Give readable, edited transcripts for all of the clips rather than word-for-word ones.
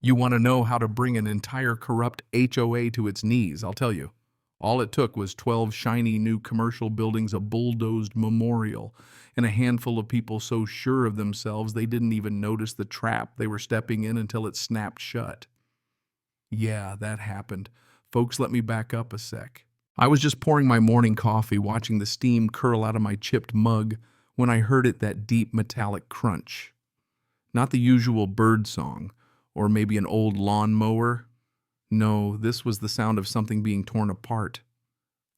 You want to know how to bring an entire corrupt HOA to its knees, I'll tell you. All it took was 12 shiny new commercial buildings, a bulldozed memorial, and a handful of people so sure of themselves they didn't even notice the trap they were stepping in until it snapped shut. Yeah, that happened. Folks, let me back up a sec. I was just pouring my morning coffee, watching the steam curl out of my chipped mug, when I heard that deep metallic crunch. Not the usual bird song, or maybe an old lawnmower. No, this was the sound of something being torn apart.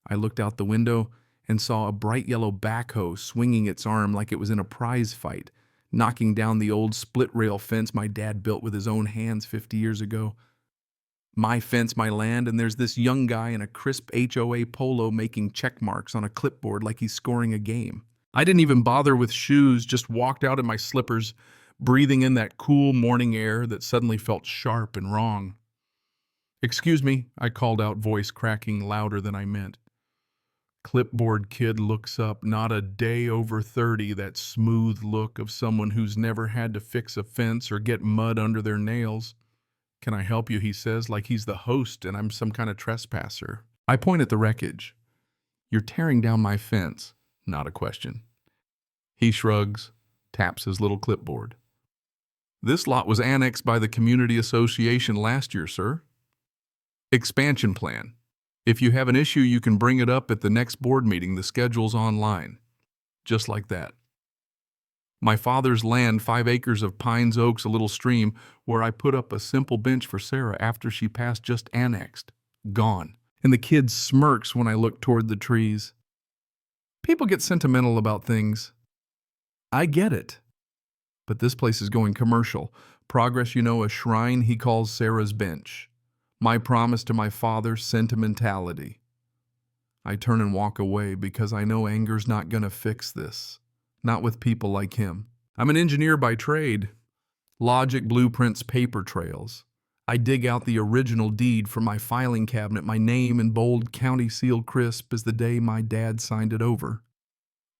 I looked out the window and saw a bright yellow backhoe swinging its arm like it was in a prize fight, knocking down the old split-rail fence my dad built with his own hands 50 years ago. My fence, my land, and there's this young guy in a crisp HOA polo making check marks on a clipboard like he's scoring a game. I didn't even bother with shoes, just walked out in my slippers, breathing in that cool morning air that suddenly felt sharp and wrong. "Excuse me," I called out, voice cracking louder than I meant. Clipboard kid looks up, not a day over 30, that smooth look of someone who's never had to fix a fence or get mud under their nails. "Can I help you?" he says, like he's the host and I'm some kind of trespasser. I point at the wreckage. "You're tearing down my fence." Not a question. He shrugs, taps his little clipboard. "This lot was annexed by the community association last year, sir. Expansion plan. If you have an issue, you can bring it up at the next board meeting. The schedule's online." Just like that. My father's land, 5 acres of pines, oaks, a little stream, where I put up a simple bench for Sarah after she passed, just annexed. Gone. And the kid smirks when I look toward the trees. People get sentimental about things. I get it. But this place is going commercial. Progress, a shrine he calls Sarah's bench. My promise to my father, sentimentality. I turn and walk away because I know anger's not gonna fix this. Not with people like him. I'm an engineer by trade. Logic, blueprints, paper trails. I dig out the original deed from my filing cabinet, my name in bold, county seal crisp as the day my dad signed it over.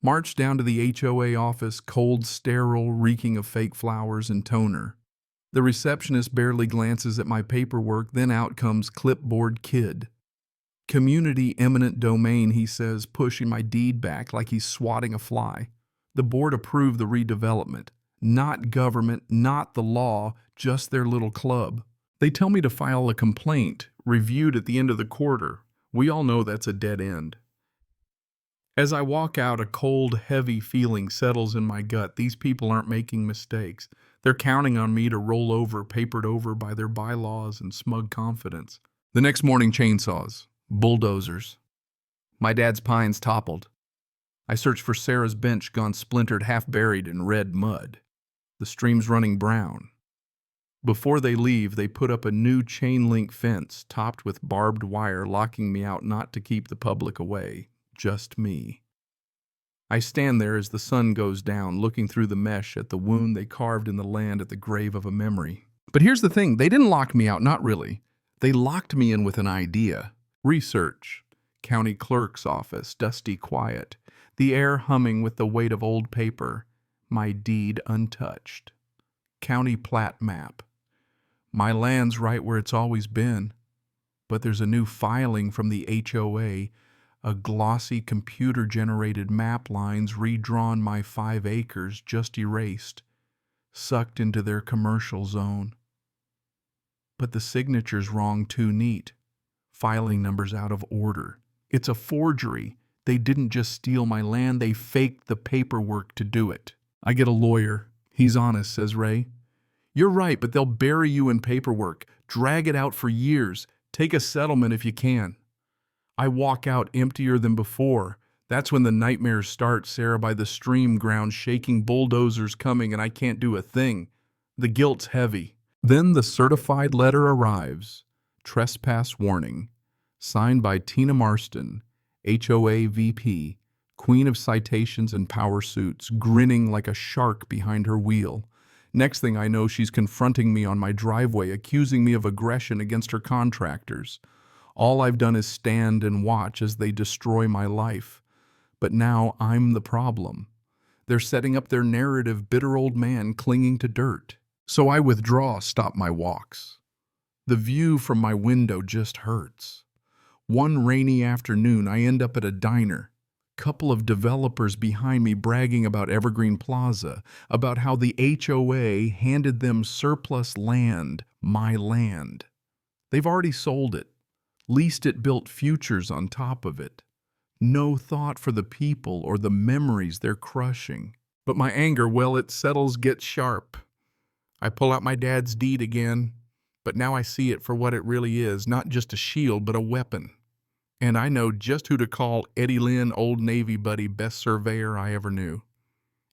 March down to the HOA office, cold, sterile, reeking of fake flowers and toner. The receptionist barely glances at my paperwork, then out comes clipboard kid. "Community eminent domain," he says, pushing my deed back like he's swatting a fly. The board approved the redevelopment. Not government, not the law, just their little club. They tell me to file a complaint, reviewed at the end of the quarter. We all know that's a dead end. As I walk out, a cold, heavy feeling settles in my gut. These people aren't making mistakes. They're counting on me to roll over, papered over by their bylaws and smug confidence. The next morning, chainsaws, bulldozers. My dad's pines toppled. I search for Sarah's bench, gone splintered, half buried in red mud. The stream's running brown. Before they leave, they put up a new chain-link fence topped with barbed wire, locking me out, not to keep the public away, just me. I stand there as the sun goes down, looking through the mesh at the wound they carved in the land at the grave of a memory. But here's the thing, they didn't lock me out, not really. They locked me in with an idea. Research. County clerk's office, dusty quiet. The air humming with the weight of old paper. My deed untouched. County plat map. My land's right where it's always been. But there's a new filing from the HOA, a glossy computer-generated map lines redrawn my 5 acres, just erased, sucked into their commercial zone. But the signature's wrong, too neat. Filing numbers out of order. It's a forgery. They didn't just steal my land, they faked the paperwork to do it. I get a lawyer. "He's honest," says Ray. "You're right, but they'll bury you in paperwork, drag it out for years. Take a settlement if you can." I walk out emptier than before. That's when the nightmares start. Sarah by the stream ground, shaking, bulldozers coming, and I can't do a thing. The guilt's heavy. Then the certified letter arrives. Trespass warning. Signed by Tina Marston, HOA VP, queen of citations and power suits, grinning like a shark behind her wheel. Next thing I know, she's confronting me on my driveway, accusing me of aggression against her contractors. All I've done is stand and watch as they destroy my life. But now I'm the problem. They're setting up their narrative, bitter old man clinging to dirt. So I withdraw, stop my walks. The view from my window just hurts. One rainy afternoon, I end up at a diner. Couple of developers behind me bragging about Evergreen Plaza, about how the HOA handed them surplus land, my land. They've already sold it, leased it, built futures on top of it. No thought for the people or the memories they're crushing. But my anger, well, it settles, gets sharp. I pull out my dad's deed again, but now I see it for what it really is, not just a shield, but a weapon. And I know just who to call. Eddie Lynn, old Navy buddy, best surveyor I ever knew.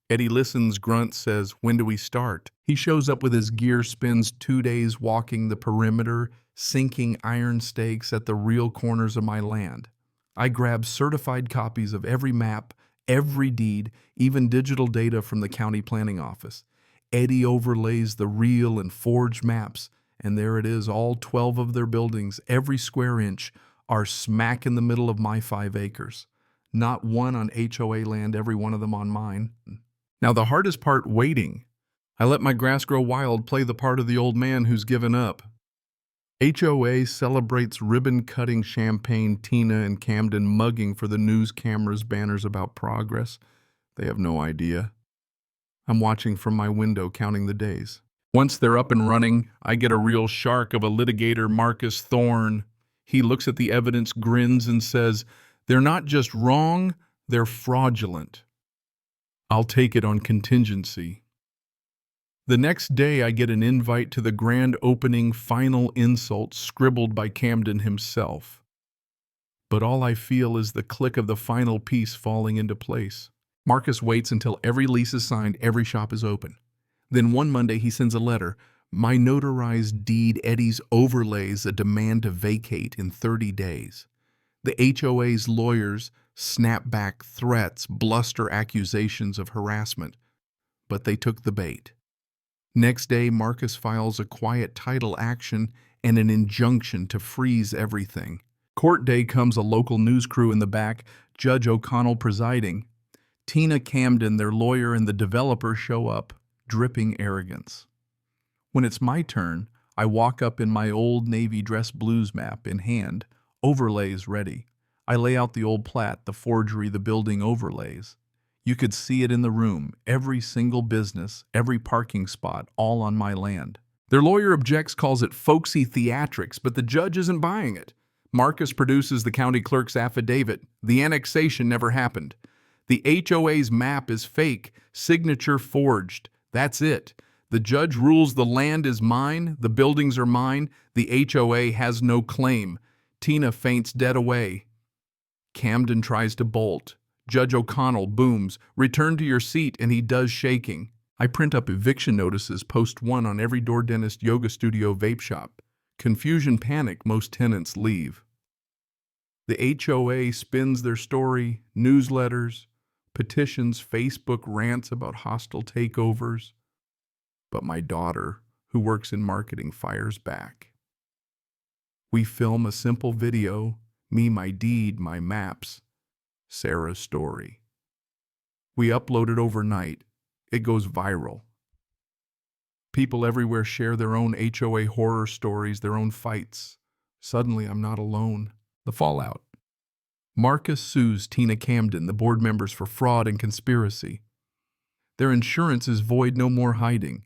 Eddie listens, grunts, says, "When do we start?" He shows up with his gear, spends 2 days walking the perimeter, sinking iron stakes at the real corners of my land. I grab certified copies of every map, every deed, even digital data from the county planning office. Eddie overlays the real and forged maps, and there it is, all 12 of their buildings, every square inch, are smack in the middle of my 5 acres. Not one on HOA land, every one of them on mine. Now the hardest part, waiting. I let my grass grow wild, play the part of the old man who's given up. HOA celebrates ribbon-cutting champagne, Tina and Camden mugging for the news cameras' banners about progress. They have no idea. I'm watching from my window, counting the days. Once they're up and running, I get a real shark of a litigator, Marcus Thorne. He looks at the evidence, grins, and says, "They're not just wrong, they're fraudulent. I'll take it on contingency." The next day, I get an invite to the grand opening final insult scribbled by Camden himself. But all I feel is the click of the final piece falling into place. Marcus waits until every lease is signed, every shop is open. Then one Monday, he sends a letter. My notarized deed, Eddie's overlays a demand to vacate in 30 days. The HOA's lawyers snap back threats, bluster accusations of harassment. But they took the bait. Next day, Marcus files a quiet title action and an injunction to freeze everything. Court day comes, a local news crew in the back, Judge O'Connell presiding. Tina, Camden, their lawyer, and the developer show up, dripping arrogance. When it's my turn, I walk up in my old Navy dress blues map in hand, overlays ready. I lay out the old plat, the forgery, the building overlays. You could see it in the room, every single business, every parking spot, all on my land. Their lawyer objects, calls it folksy theatrics, but the judge isn't buying it. Marcus produces the county clerk's affidavit. The annexation never happened. The HOA's map is fake, signature forged. That's it. The judge rules the land is mine, the buildings are mine, the HOA has no claim. Tina faints dead away. Camden tries to bolt. Judge O'Connell booms, "Return to your seat," and he does, shaking. I print up eviction notices, post one on every door, dentist, yoga studio, vape shop. Confusion, panic, most tenants leave. The HOA spins their story, newsletters, petitions, Facebook rants about hostile takeovers. But my daughter, who works in marketing, fires back. We film a simple video, me, my deed, my maps, Sarah's story. We upload it overnight. It goes viral. People everywhere share their own HOA horror stories, their own fights. Suddenly, I'm not alone. The fallout. Marcus sues Tina, Camden, the board members, for fraud and conspiracy. Their insurance is void, no more hiding.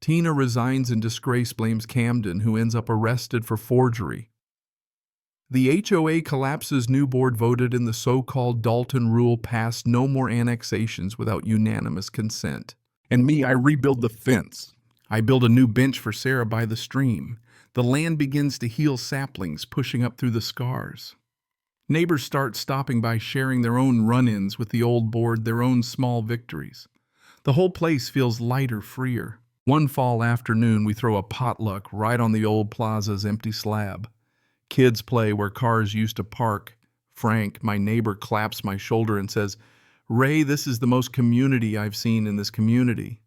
Tina resigns in disgrace, blames Camden, who ends up arrested for forgery. The HOA collapses, new board voted, and the so-called Dalton rule passed, no more annexations without unanimous consent. And me, I rebuild the fence. I build a new bench for Sarah by the stream. The land begins to heal, saplings pushing up through the scars. Neighbors start stopping by, sharing their own run-ins with the old board, their own small victories. The whole place feels lighter, freer. One fall afternoon, we throw a potluck right on the old plaza's empty slab. Kids play where cars used to park. Frank, my neighbor, claps my shoulder and says, "Ray, this is the most community I've seen in this community."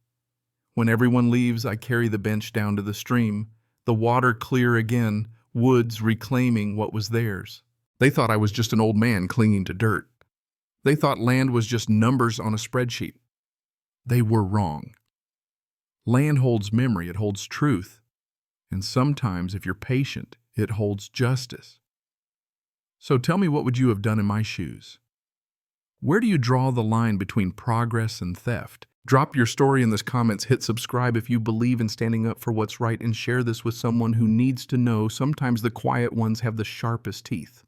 When everyone leaves, I carry the bench down to the stream. The water clear again, woods reclaiming what was theirs. They thought I was just an old man clinging to dirt. They thought land was just numbers on a spreadsheet. They were wrong. Land holds memory, it holds truth. And sometimes, if you're patient, it holds justice. So tell me, what would you have done in my shoes? Where do you draw the line between progress and theft? Drop your story in the comments, hit subscribe if you believe in standing up for what's right, and share this with someone who needs to know sometimes the quiet ones have the sharpest teeth.